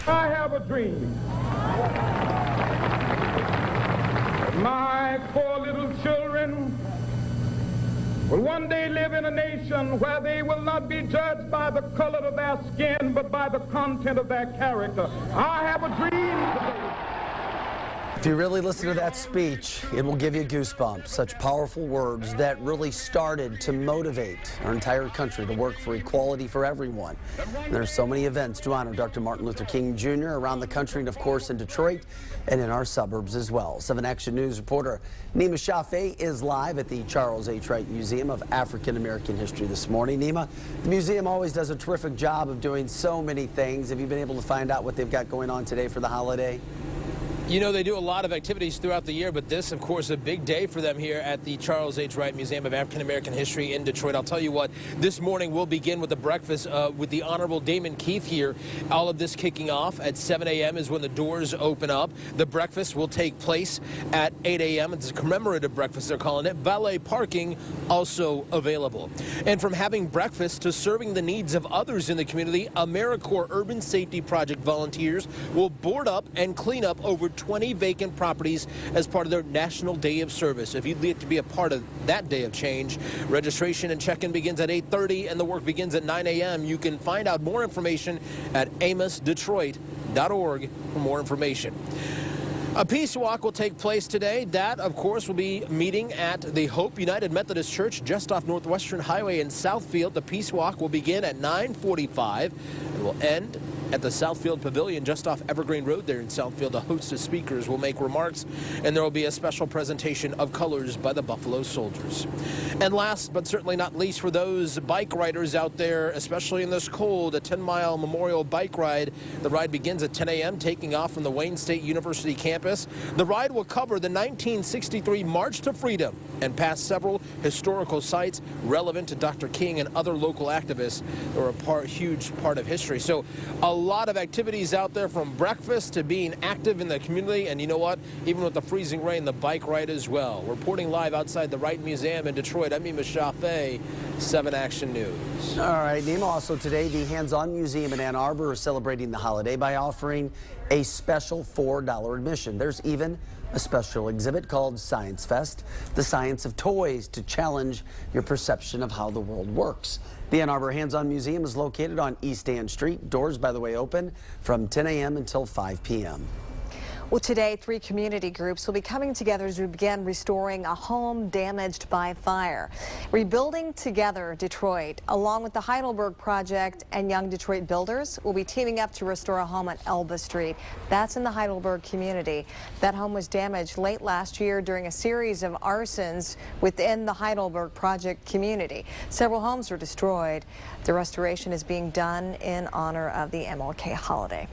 I have a dream. My poor little children will one day live in a nation where they will not be judged by the color of their skin, but by the content of their character. I have a dream today. If you really listen to that speech, it will give you goosebumps. Such powerful words that really started to motivate our entire country to work for equality for everyone. And there are so many events to honor Dr. Martin Luther King Jr. around the country and, of course, in Detroit and in our suburbs as well. 7 Action News reporter Nima Shafee is live at the Charles H. Wright Museum of African American History this morning. Nima, the museum always does a terrific job of doing so many things. Have you been able to find out what they've got going on today for the holiday? You know, they do a lot of activities throughout the year, but this, of course, a big day for them here at the Charles H. Wright Museum of African American History in Detroit. I'll tell you what, this morning we'll begin with the breakfast with the Honorable Damon Keith here. All of this kicking off at 7 a.m. is when the doors open up. The breakfast will take place at 8 a.m. It's a commemorative breakfast, they're calling it. Valet parking also available. And from having breakfast to serving the needs of others in the community, AmeriCorps Urban Safety Project volunteers will board up and clean up over 20 vacant properties as part of their National Day of Service. If you'd like to be a part of that day of change, registration and check-in begins at 8:30 and the work begins at 9 a.m. You can find out more information at amosdetroit.org for more information. A peace walk will take place today. That, of course, will be meeting at the Hope United Methodist Church just off Northwestern Highway in Southfield. The peace walk will begin at 9:45 and will end at the Southfield Pavilion just off Evergreen Road there in Southfield. A host of speakers will make remarks, and there will be a special presentation of colors by the Buffalo Soldiers. And last but certainly not least, for those bike riders out there, especially in this cold, a 10-mile memorial bike ride. The ride begins at 10 a.m., taking off from the Wayne State University campus. The ride will cover the 1963 March to Freedom and pass several historical sites relevant to Dr. King and other local activists that were a huge part of history. So a lot of activities out there, from breakfast to being active in the community. And you know what? Even with the freezing rain, the bike ride as well. Reporting live outside the Wright Museum in Detroit, I'm Nima Shafee, 7 Action News. All right, Nima. Also today, the Hands-On Museum in Ann Arbor is celebrating the holiday by offering a special $4 admission. There's even a special exhibit called Science Fest, the science of toys to challenge your perception of how the world works. The Ann Arbor Hands-On Museum is located on East Ann Street. Doors, by the way, open from 10 a.m. until 5 p.m. Well, today, 3 community groups will be coming together as we begin restoring a home damaged by fire. Rebuilding Together Detroit, along with the Heidelberg Project and Young Detroit Builders, will be teaming up to restore a home on Elba Street. That's in the Heidelberg community. That home was damaged late last year during a series of arsons within the Heidelberg Project community. Several homes were destroyed. The restoration is being done in honor of the MLK holiday.